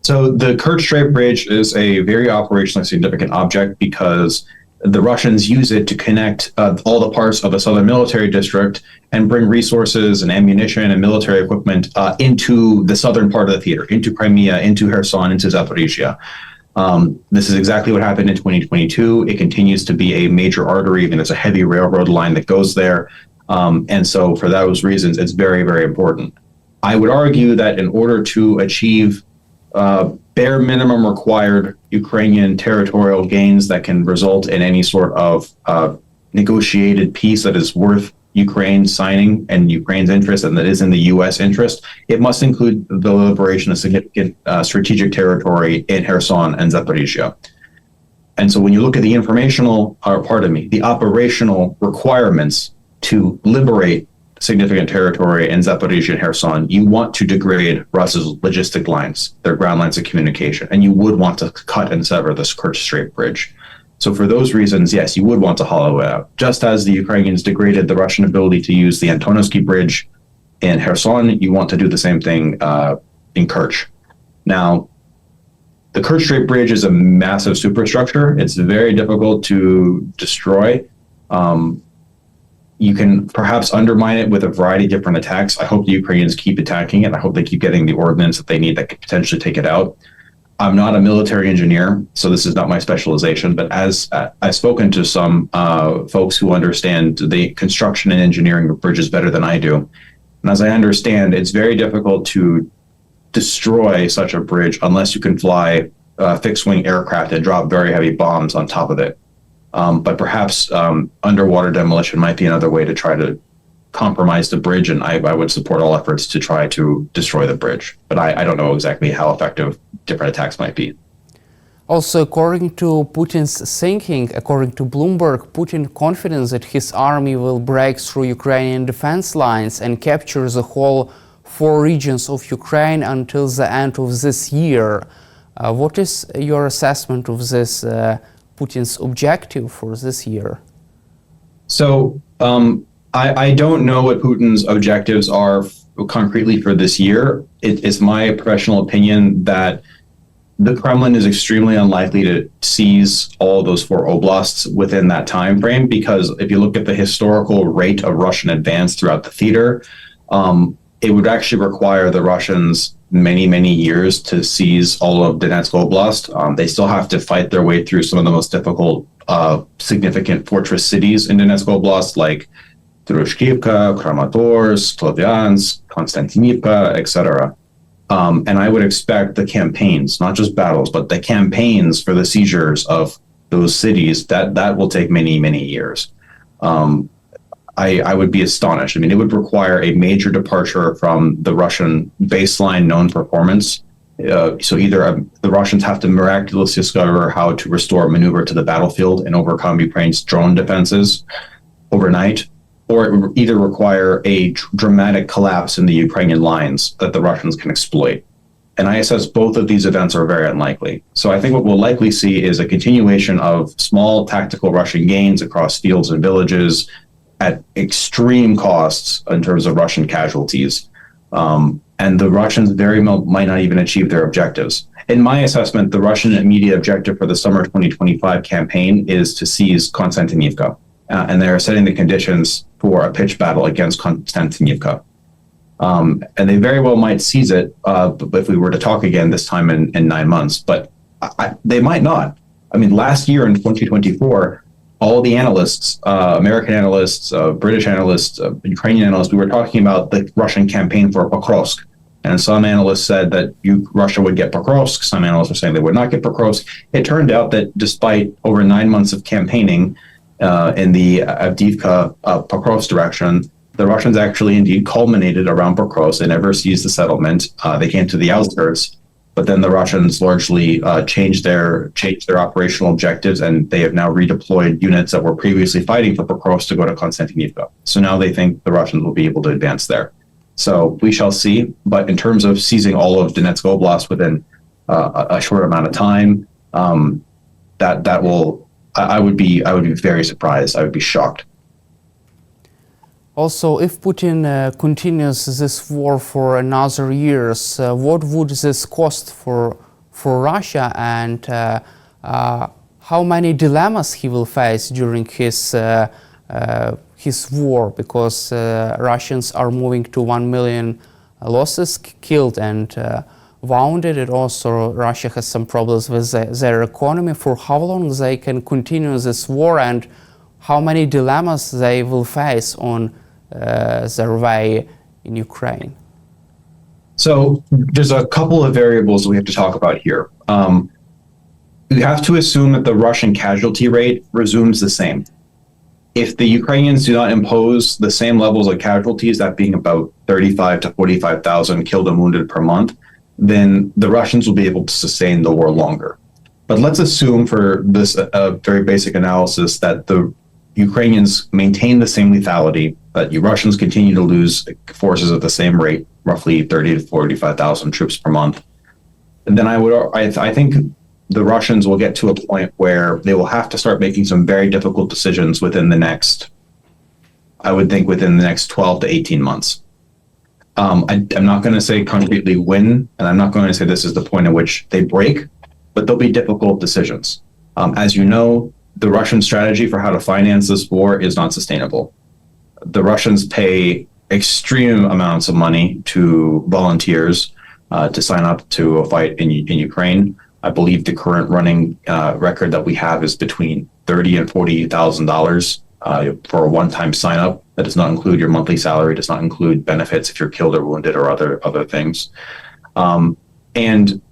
So the Kerch Strait Bridge is a very operationally significant object because the Russians use it to connect all the parts of the southern military district and bring resources and ammunition and military equipment into the southern part of the theater, into Crimea, into Kherson, into Zaporizhia. This is exactly what happened in 2022. It continues to be a major artery, and there's a heavy railroad line that goes there. And so for those reasons, it's very, very important. I would argue that in order to achieve bare minimum required Ukrainian territorial gains that can result in any sort of negotiated peace that is worth Ukraine signing and Ukraine's interest and that is in the U.S. interest, it must include the liberation of significant strategic territory in Kherson and Zaporizhia. And so when you look at the the operational requirements to liberate significant territory in Zaporizhia and Kherson, you want to degrade Russia's logistic lines, their ground lines of communication, and you would want to cut and sever this Kerch Strait Bridge. So for those reasons, yes, you would want to hollow it out. Just as the Ukrainians degraded the Russian ability to use the Antonovsky Bridge in Kherson, you want to do the same thing in Kerch. Now, the Kerch Strait Bridge is a massive superstructure. It's very difficult to destroy. You can perhaps undermine it with a variety of different attacks. I hope the Ukrainians keep attacking it. I hope they keep getting the ordnance that they need that could potentially take it out. I'm not a military engineer, so this is not my specialization, but as I've spoken to some folks who understand the construction and engineering of bridges better than I do. And as I understand, it's very difficult to destroy such a bridge unless you can fly fixed-wing aircraft and drop very heavy bombs on top of it. But perhaps underwater demolition might be another way to try to compromise the bridge, and I would support all efforts to try to destroy the bridge. But I don't know exactly how effective different attacks might be. Also, according to Putin's thinking, according to Bloomberg, Putin confident that his army will break through Ukrainian defense lines and capture the whole 4 regions of Ukraine until the end of this year. What is your assessment of this Putin's objective for this year? So I don't know what Putin's objectives are concretely for this year. It's my professional opinion that the Kremlin is extremely unlikely to seize all of those 4 oblasts within that time frame, because if you look at the historical rate of Russian advance throughout the theater, it would actually require the Russians many, many years to seize all of Donetsk Oblast. They still have to fight their way through some of the most difficult, significant fortress cities in Donetsk Oblast, like Drushkivka, Kramatorsk, Slavyansk, Konstantinivka, etc. And I would expect the campaigns, not just battles, but the campaigns for the seizures of those cities, that will take many, many years. I would be astonished. I mean, it would require a major departure from the Russian baseline known performance. So either the Russians have to miraculously discover how to restore maneuver to the battlefield and overcome Ukraine's drone defenses overnight, or it would either require a dramatic collapse in the Ukrainian lines that the Russians can exploit. And I assess both of these events are very unlikely. So I think what we'll likely see is a continuation of small tactical Russian gains across fields and villages at extreme costs in terms of Russian casualties. And the Russians very well might not even achieve their objectives. In my assessment, the Russian immediate objective for the summer 2025 campaign is to seize Konstantinivka. And they're setting the conditions for a pitched battle against Konstantinivka. And they very well might seize it if we were to talk again this time in 9 months. But they might not. I mean, last year in 2024, all the analysts, American analysts, British analysts, Ukrainian analysts, we were talking about the Russian campaign for Pokrovsk. And some analysts said that Russia would get Pokrovsk. Some analysts were saying they would not get Pokrovsk. It turned out that despite over 9 months of campaigning in the Avdiivka, Pokrovsk direction, the Russians actually indeed culminated around Barros. They never seized the settlement. They came to the outskirts, but then the Russians largely changed their operational objectives, and they have now redeployed units that were previously fighting for Barros to go to Konstantinivka. So now they think the Russians will be able to advance there. So we shall see. But in terms of seizing all of Donetsk Oblast within a short amount of time, that will, I would be very surprised. I would be shocked. Also, if Putin continues this war for another years, what would this cost for for Russia, and how many dilemmas he will face during his war, because Russians are moving to 1 million losses killed and wounded, and also Russia has some problems with their economy. For how long they can continue this war, and how many dilemmas they will face on their way in Ukraine? So there's a couple of variables we have to talk about here. You have to assume that the Russian casualty rate resumes the same. If the Ukrainians do not impose the same levels of casualties, that being about 35 to 45,000 killed and wounded per month, then the Russians will be able to sustain the war longer. But let's assume for this very basic analysis that the Ukrainians maintain the same lethality, that you Russians continue to lose forces at the same rate, roughly 30 to 45,000 troops per month. And then I think the Russians will get to a point where they will have to start making some very difficult decisions within the next 12 to 18 months. I'm not going to say concretely when, and I'm not going to say this is the point at which they break, but there'll be difficult decisions. As you know, the Russian strategy for how to finance this war is not sustainable. The Russians pay extreme amounts of money to volunteers to sign up to a fight in Ukraine. I believe the current running record that we have is between $30,000 and $40,000 for a one-time sign-up. That does not include your monthly salary, does not include benefits if you're killed or wounded or other things. And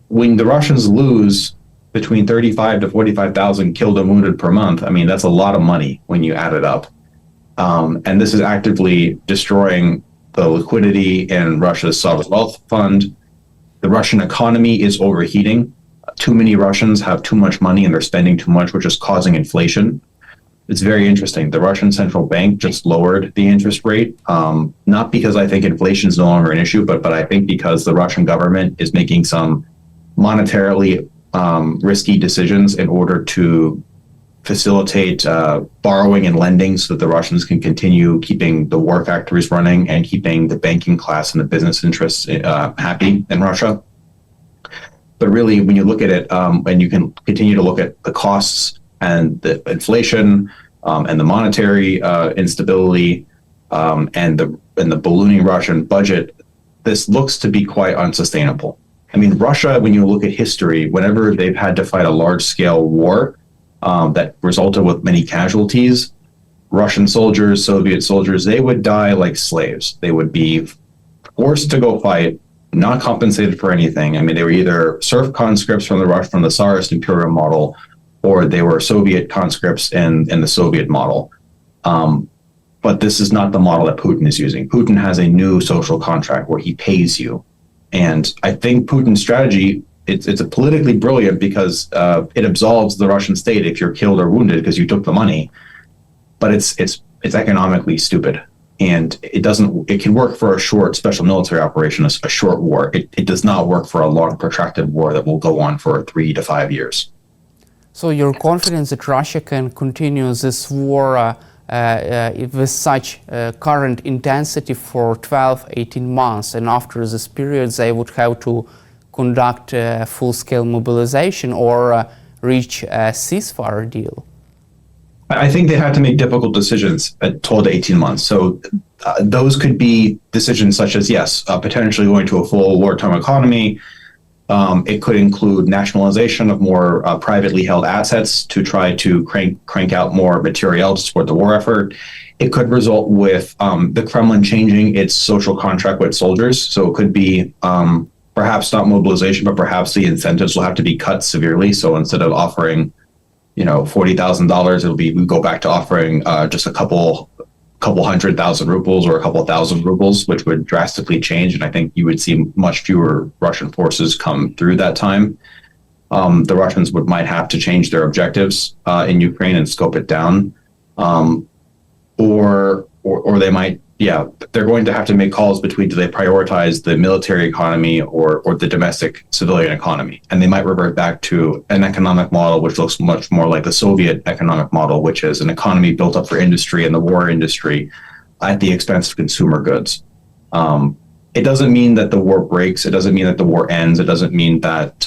when the Russians lose between 35 to 45,000 killed and wounded per month, I mean, that's a lot of money when you add it up. And this is actively destroying the liquidity in Russia's sovereign wealth fund. The Russian economy is overheating. Too many Russians have too much money and they're spending too much, which is causing inflation. It's very interesting. The Russian central bank just lowered the interest rate, not because I think inflation is no longer an issue, but I think because the Russian government is making some monetarily risky decisions in order to facilitate borrowing and lending so that the Russians can continue keeping the war factories running and keeping the banking class and the business interests happy in Russia. But really, when you look at it, and you can continue to look at the costs and the inflation and the monetary instability and the ballooning Russian budget, this looks to be quite unsustainable. I mean, Russia, when you look at history, whenever they've had to fight a large-scale war that resulted with many casualties, Russian soldiers, Soviet soldiers, they would die like slaves. They would be forced to go fight, not compensated for anything. I mean, they were either serf conscripts from the Tsarist imperial model, or they were Soviet conscripts in the Soviet model. But this is not the model that Putin is using. Putin has a new social contract where he pays you. And I think Putin's strategy, it's a politically brilliant because it absolves the Russian state if you're killed or wounded because you took the money. But it's economically stupid. And it can work for a short special military operation, a short war. It does not work for a long protracted war that will go on for 3 to 5 years. So you're confident that Russia can continue this war with such current intensity for 12, 18 months, and after this period they would have to conduct full-scale mobilization or reach a ceasefire deal? I think they have to make difficult decisions at 12 to 18 months. So those could be decisions such as, yes, potentially going to a full wartime economy. It could include nationalization of more privately held assets to try to crank out more materiel to support the war effort. It could result with the Kremlin changing its social contract with soldiers. So it could be perhaps not mobilization, but perhaps the incentives will have to be cut severely. So instead of offering, $40,000, we go back to offering just a couple 100,000 rubles or a couple thousand rubles, which would drastically change. And I think you would see much fewer Russian forces come through that time. The Russians might have to change their objectives in Ukraine and scope it down. Or they might, they're going to have to make calls between, do they prioritize the military economy or the domestic civilian economy? And they might revert back to an economic model which looks much more like the Soviet economic model, which is an economy built up for industry and the war industry at the expense of consumer goods. it doesn't mean that the war breaks. It doesn't mean that the war ends. It doesn't mean that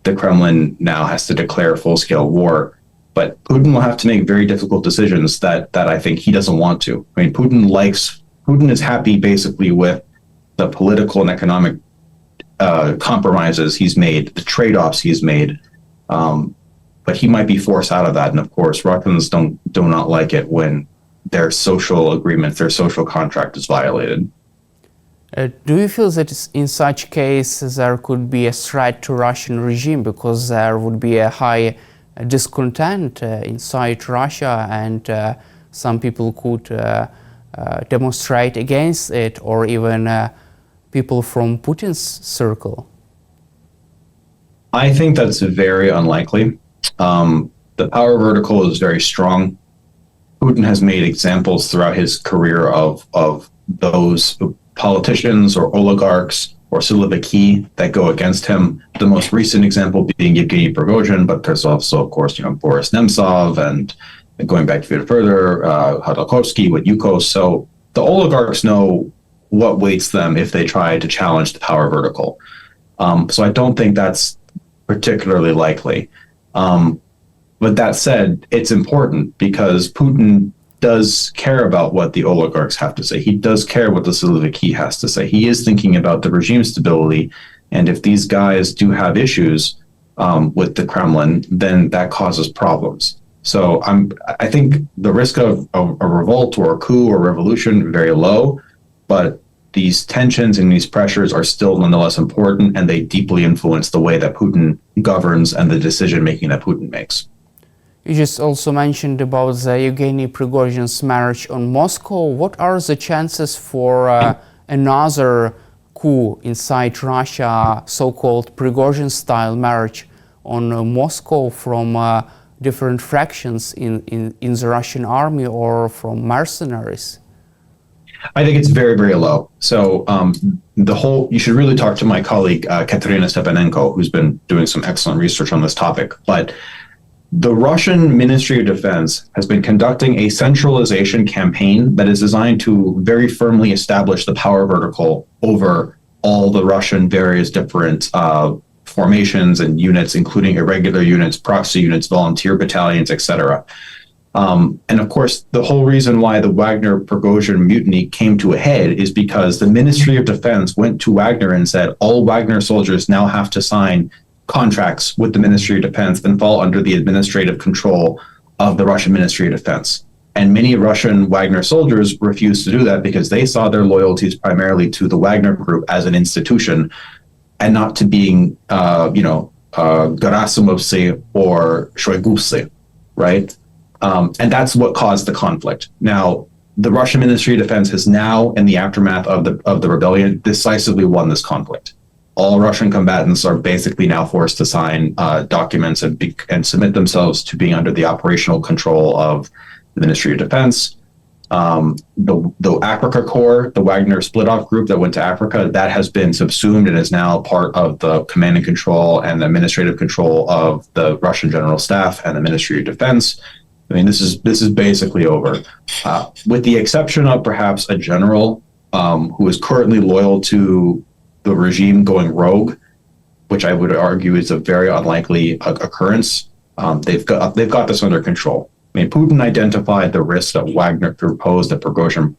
the Kremlin now has to declare full-scale war. But Putin will have to make very difficult decisions that I think he doesn't want to. I mean, Putin is happy basically with the political and economic compromises he's made, the trade-offs he's made. But he might be forced out of that. And of course, Russians do not like it when their social agreements, their social contract is violated. Do you feel that in such cases there could be a threat to Russian regime because there would be a high discontent inside Russia and some people could demonstrate against it, or even people from Putin's circle? I think that's very unlikely. The power vertical is very strong. Putin has made examples throughout his career of those politicians or oligarchs or Siloviki that go against him. The most recent example being Yevgeny Prigozhin, but there's also, of course, Boris Nemtsov, and going back a bit further, Hodorkovsky with Yukos. So the oligarchs know what waits them if they try to challenge the power vertical. So I don't think that's particularly likely. But that said, it's important because Putin does care about what the oligarchs have to say. He does care what the Siloviki has to say. He is thinking about the regime stability. And if these guys do have issues with the Kremlin, then that causes problems. So I think the risk of a revolt or a coup or revolution very low, but these tensions and these pressures are still nonetheless important, and they deeply influence the way that Putin governs and the decision-making that Putin makes. You just also mentioned about the Yevgeny Prigozhin's marriage on Moscow. What are the chances for another coup inside Russia, so-called Prigozhin-style marriage on Moscow from different fractions in the Russian army or from mercenaries? I think it's very, very low. So you should really talk to my colleague, Katerina Stepanenko, who's been doing some excellent research on this topic. But the Russian Ministry of Defense has been conducting a centralization campaign that is designed to very firmly establish the power vertical over all the Russian various different formations and units, including irregular units, proxy units, volunteer battalions, etc. And of course, the whole reason why the Wagner Prigozhin mutiny came to a head is because the Ministry of Defense went to Wagner and said, all Wagner soldiers now have to sign contracts with the Ministry of Defense and fall under the administrative control of the Russian Ministry of Defense. And many Russian Wagner soldiers refused to do that because they saw their loyalties primarily to the Wagner Group as an institution and not to being, Gerasimovsy or Shoigusy, right? And that's what caused the conflict. Now, the Russian Ministry of Defense has now, in the aftermath of the rebellion, decisively won this conflict. All Russian combatants are basically now forced to sign documents and submit themselves to being under the operational control of the Ministry of Defense. The Africa Corps, the Wagner split-off group that went to Africa, that has been subsumed and is now part of the command and control and administrative control of the Russian General Staff and the Ministry of Defense. I mean, this is basically over, with the exception of perhaps a general who is currently loyal to the regime going rogue, which I would argue is a very unlikely occurrence. They've got this under control. I mean, Putin identified the risks that Wagner Group posed, that Prigozhin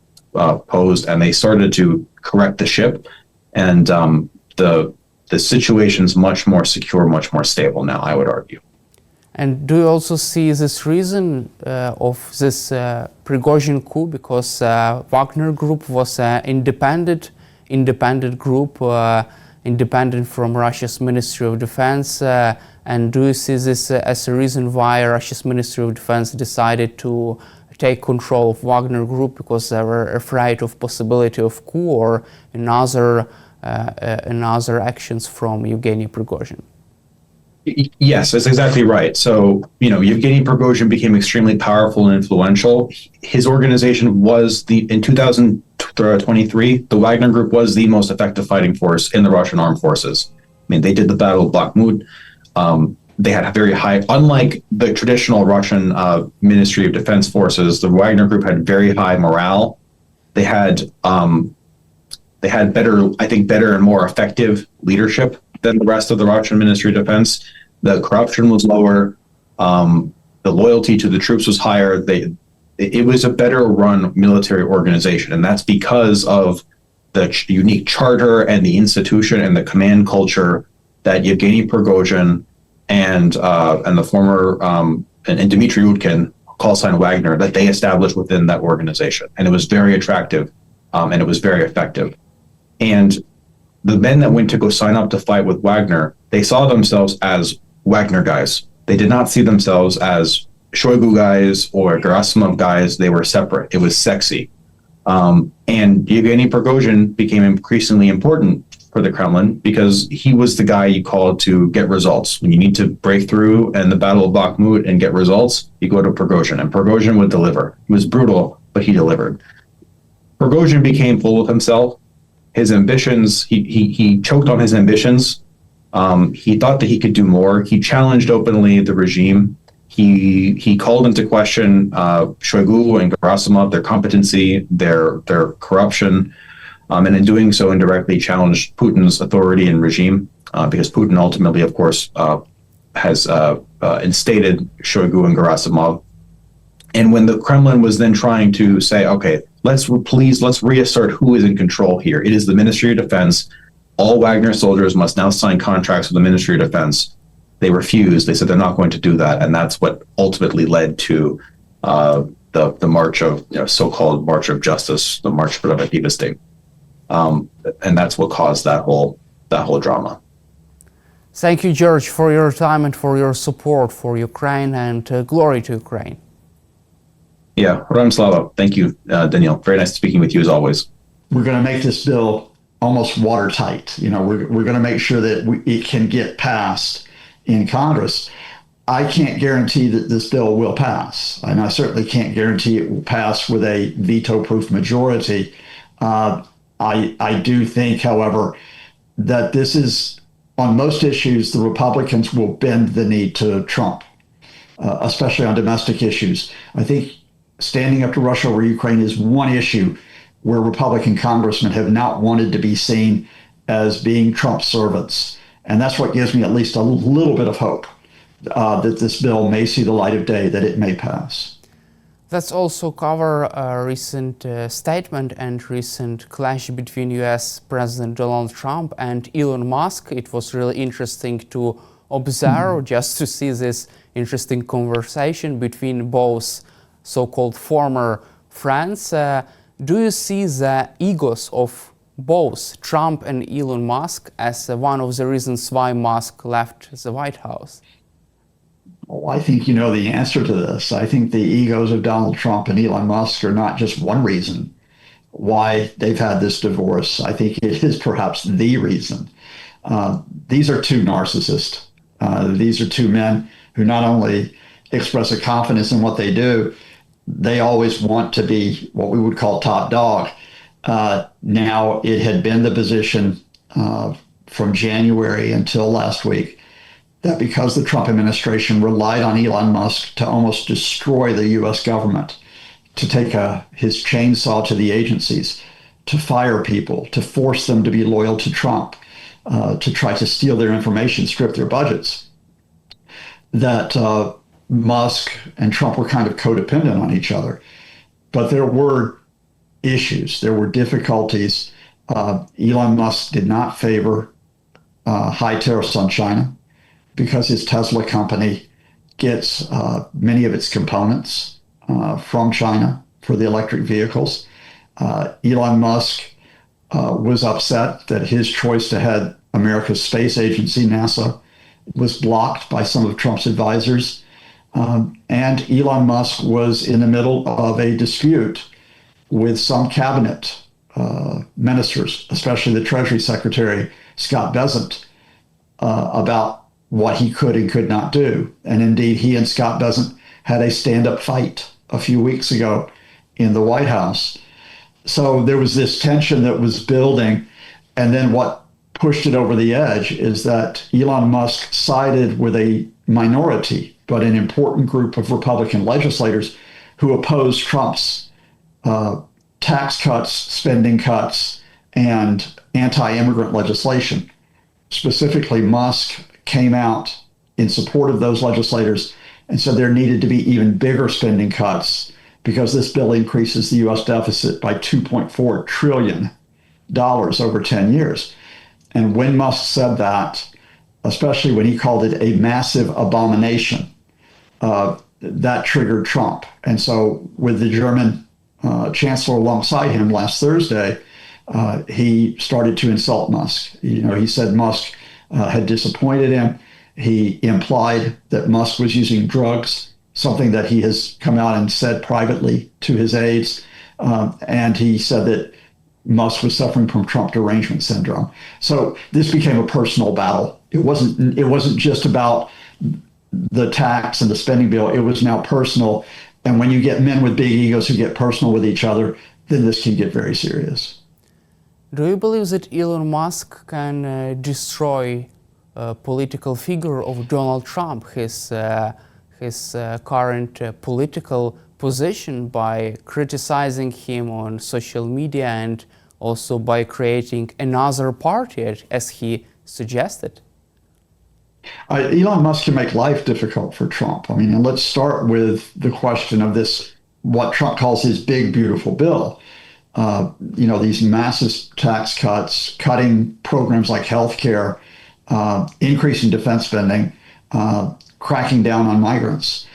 posed, and they started to correct the ship. And the situation's much more secure, much more stable now, I would argue. And do you also see this reason of this Prigozhin coup? Because Wagner Group was an independent group, independent from Russia's Ministry of Defense. And do you see this as a reason why Russia's Ministry of Defense decided to take control of Wagner Group, because they were afraid of possibility of coup or another actions from Yevgeny Prigozhin? Yes, that's exactly right. So, Yevgeny Prigozhin became extremely powerful and influential. His organization was in 2023, the Wagner Group was the most effective fighting force in the Russian armed forces. I mean, they did the Battle of Bakhmut. They had a very high, unlike the traditional Russian Ministry of Defense forces, the Wagner Group had very high morale. They had They had better and more effective leadership than the rest of the Russian Ministry of Defense. The corruption was lower. The loyalty to the troops was higher. It was a better run military organization, and that's because of the unique charter and the institution and the command culture that Yevgeny Prigozhin and the former and Dmitry Utkin, call sign Wagner, that they established within that organization, and it was very attractive, and it was very effective. And the men that went to go sign up to fight with Wagner, they saw themselves as Wagner guys. They did not see themselves as Shoigu guys or Gerasimov guys. They were separate. It was sexy. And Yevgeny Prigozhin became increasingly important for the Kremlin because he was the guy you called to get results. When you need to break through in the Battle of Bakhmut and get results, you go to Prigozhin, and Prigozhin would deliver. He was brutal, but he delivered. Prigozhin became full of himself. His ambitions, he choked on his ambitions. He thought that he could do more. He challenged openly the regime. He called into question Shoigu and Gerasimov, their competency, their corruption, and in doing so indirectly challenged Putin's authority and regime, because Putin ultimately, of course, has instated Shoigu and Gerasimov. And when the Kremlin was then trying to say, okay, let's reassert who is in control here. It is the Ministry of Defense. All Wagner soldiers must now sign contracts with the Ministry of Defense. They refused. They said they're not going to do that, and that's what ultimately led to the march of so-called March of Justice, the March for the State, and that's what caused that whole drama. Thank you, George, for your time and for your support for Ukraine, and glory to Ukraine. Yeah, Ram Slava. Thank you, Daniel. Very nice speaking with you as always. We're going to make this bill almost watertight. We're going to make sure that it can get passed in Congress. I can't guarantee that this bill will pass, and I certainly can't guarantee it will pass with a veto-proof majority. I do think, however, that this is, on most issues, the Republicans will bend the knee to Trump, especially on domestic issues. I think standing up to Russia over Ukraine is one issue where Republican congressmen have not wanted to be seen as being Trump's servants. And that's what gives me at least a little bit of hope that this bill may see the light of day, that it may pass. Let's also cover a recent statement and recent clash between US President Donald Trump and Elon Musk. It was really interesting to observe, just to see this interesting conversation between both so-called former friends. Do you see the egos of both Trump and Elon Musk as one of the reasons why Musk left the White House? Oh, I think you know the answer to this. I think the egos of Donald Trump and Elon Musk are not just one reason why they've had this divorce. I think it is perhaps the reason. These are two narcissists. These are two men who not only express a confidence in what they do, they always want to be what we would call top dog. Now, it had been the position from January until last week that because the Trump administration relied on Elon Musk to almost destroy the U.S. government, to take his chainsaw to the agencies, to fire people, to force them to be loyal to Trump, to try to steal their information, strip their budgets, that Musk and Trump were kind of codependent on each other. But there were issues, there were difficulties. Elon Musk did not favor high tariffs on China because his Tesla company gets many of its components from China for the electric vehicles. Elon Musk was upset that his choice to head America's space agency, NASA, was blocked by some of Trump's advisors. And Elon Musk was in the middle of a dispute with some cabinet ministers, especially the Treasury Secretary, Scott Bessent, about what he could and could not do. And indeed, he and Scott Bessent had a stand-up fight a few weeks ago in the White House. So there was this tension that was building. And then what pushed it over the edge is that Elon Musk sided with a minority, but an important group of Republican legislators who opposed Trump's tax cuts, spending cuts, and anti-immigrant legislation. Specifically, Musk came out in support of those legislators and said there needed to be even bigger spending cuts because this bill increases the U.S. deficit by $2.4 trillion over 10 years. And when Musk said that, especially when he called it a massive abomination, that triggered Trump. And so with the German chancellor alongside him last Thursday, he started to insult Musk. He said Musk had disappointed him. He implied that Musk was using drugs, something that he has come out and said privately to his aides. And he said that Musk was suffering from Trump derangement syndrome. So this became a personal battle. It wasn't just about the tax and the spending bill. It was now personal. And when you get men with big egos who get personal with each other, then this can get very serious. Do you believe that Elon Musk can destroy political figure of Donald Trump, his current political position, by criticizing him on social media and also by creating another party, as he suggested? Elon Musk can make life difficult for Trump. I mean, and let's start with the question of this, what Trump calls his big, beautiful bill. These massive tax cuts, cutting programs like healthcare, increasing defense spending, cracking down on migrants.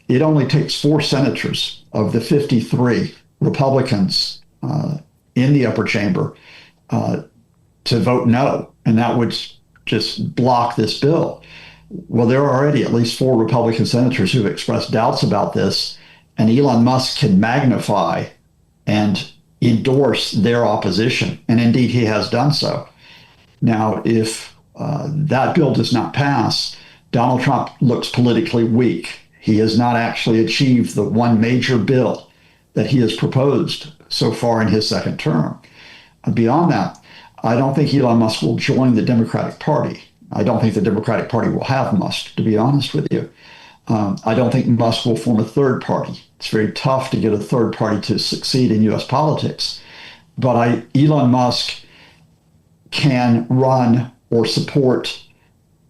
It only takes 4 senators of the 53 Republicans in the upper chamber to vote no, and that would just block this bill. Well, there are already at least 4 Republican senators who've expressed doubts about this, and Elon Musk can magnify and endorse their opposition, and indeed he has done so. Now, if that bill does not pass, Donald Trump looks politically weak. He has not actually achieved the one major bill that he has proposed so far in his second term. Beyond that, I don't think Elon Musk will join the Democratic Party. I don't think the Democratic Party will have Musk, to be honest with you. I don't think Musk will form a third party. It's very tough to get a third party to succeed in U.S. politics. But Elon Musk can run or support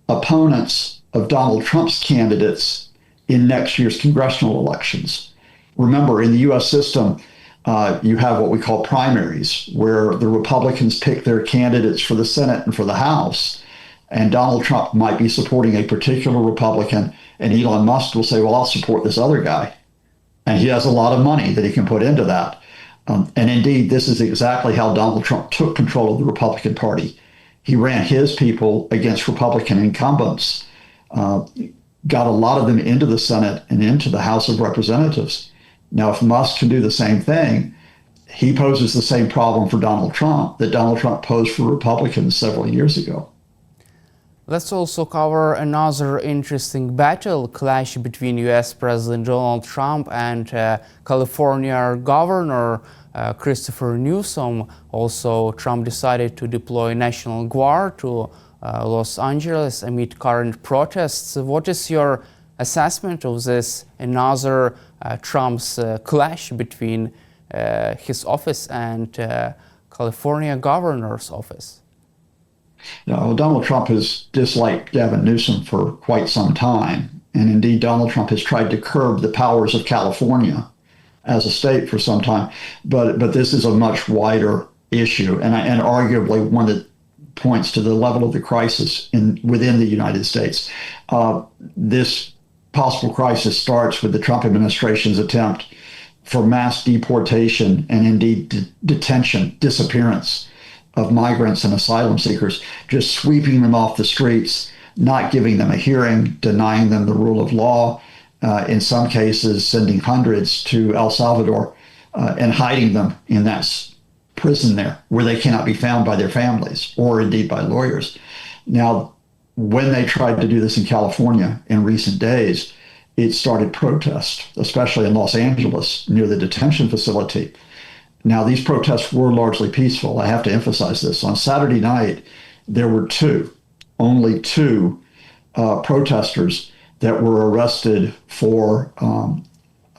opponents of Donald Trump's candidates in next year's congressional elections. Remember, in the U.S. system, you have what we call primaries, where the Republicans pick their candidates for the Senate and for the House. And Donald Trump might be supporting a particular Republican, and Elon Musk will say, well, I'll support this other guy. And he has a lot of money that he can put into that. And indeed, this is exactly how Donald Trump took control of the Republican Party. He ran his people against Republican incumbents, got a lot of them into the Senate and into the House of Representatives. Now, if Musk can do the same thing, he poses the same problem for Donald Trump that Donald Trump posed for Republicans several years ago. Let's also cover another interesting battle clash between US President Donald Trump and California Governor Christopher Newsom. Also, Trump decided to deploy National Guard to Los Angeles amid current protests. What is your assessment of this another Trump's clash between his office and California Governor's office? Donald Trump has disliked Gavin Newsom for quite some time. And indeed, Donald Trump has tried to curb the powers of California as a state for some time. But this is a much wider issue, and arguably one that points to the level of the crisis within the United States. This possible crisis starts with the Trump administration's attempt for mass deportation and indeed detention, disappearance of migrants and asylum seekers, just sweeping them off the streets, not giving them a hearing, denying them the rule of law, in some cases sending hundreds to El Salvador and hiding them in that prison there where they cannot be found by their families or indeed by lawyers. Now, when they tried to do this in California in recent days, it started protests, especially in Los Angeles near the detention facility. Now, these protests were largely peaceful. I have to emphasize this. On Saturday night, there were only two protesters that were arrested for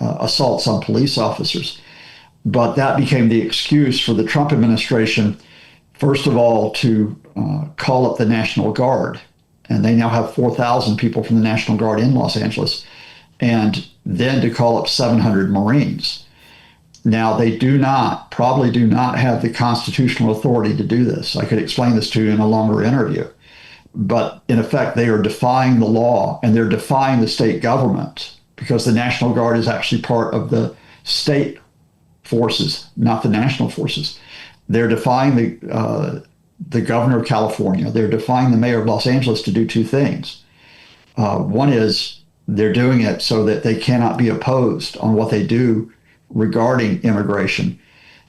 assaults on police officers. But that became the excuse for the Trump administration, first of all, to call up the National Guard. And they now have 4,000 people from the National Guard in Los Angeles. And then to call up 700 Marines. Now, they probably do not have the constitutional authority to do this. I could explain this to you in a longer interview. But in effect, they are defying the law and they're defying the state government because the National Guard is actually part of the state forces, not the national forces. They're defying the governor of California. They're defying the mayor of Los Angeles to do two things. One is they're doing it so that they cannot be opposed on what they do regarding immigration.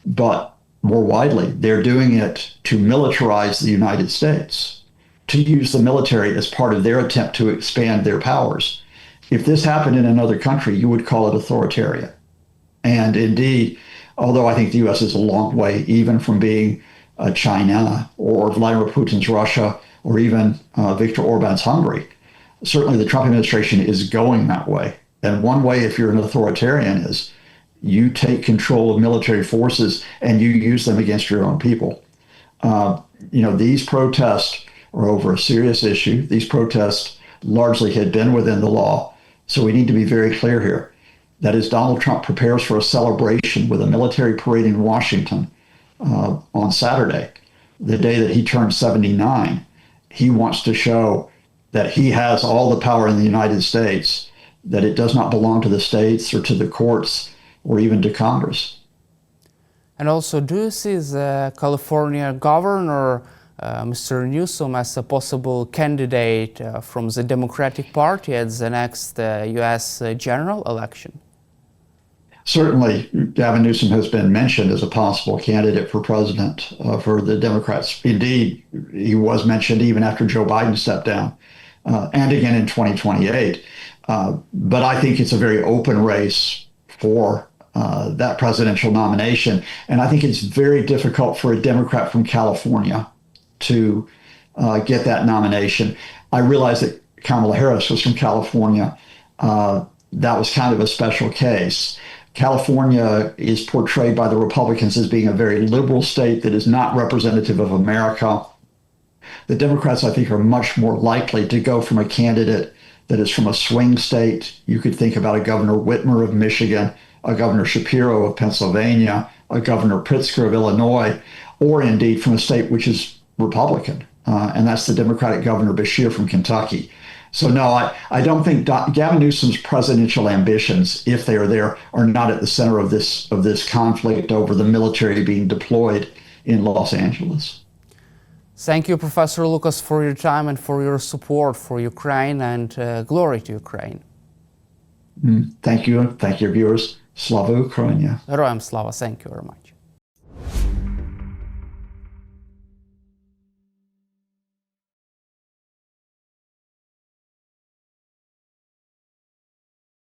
But more widely, they're doing it to militarize the United States, to use the military as part of their attempt to expand their powers. If this happened in another country, you would call it authoritarian. And indeed, although I think the U.S. is a long way even from being China or Vladimir Putin's Russia or even Viktor Orban's Hungary, certainly the Trump administration is going that way. And one way, if you're an authoritarian, is you take control of military forces and you use them against your own people. These protests are over a serious issue. These protests largely had been within the law. So we need to be very clear here. That is, Donald Trump prepares for a celebration with a military parade in Washington on Saturday, the day that he turned 79. He wants to show that he has all the power in the United States, that it does not belong to the states or to the courts or even to Congress. And also, do you see the California governor, Mr. Newsom, as a possible candidate from the Democratic Party at the next U.S. general election? Certainly, Gavin Newsom has been mentioned as a possible candidate for president for the Democrats. Indeed, he was mentioned even after Joe Biden stepped down, and again in 2028. But I think it's a very open race for that presidential nomination. And I think it's very difficult for a Democrat from California to get that nomination. I realize that Kamala Harris was from California. That was kind of a special case. California is portrayed by the Republicans as being a very liberal state that is not representative of America. The Democrats, I think, are much more likely to go from a candidate that is from a swing state. You could think about a Governor Whitmer of Michigan, a Governor Shapiro of Pennsylvania, a Governor Pritzker of Illinois, or indeed from a state which is Republican, and that's the Democratic Governor Beshear from Kentucky. So no, I don't think Gavin Newsom's presidential ambitions, if they are there, are not at the center of this conflict over the military being deployed in Los Angeles. Thank you, Professor Lucas, for your time and for your support for Ukraine, and glory to Ukraine. Thank you. Thank you, viewers. Slava Ukraini. Героям слава. Thank you very much.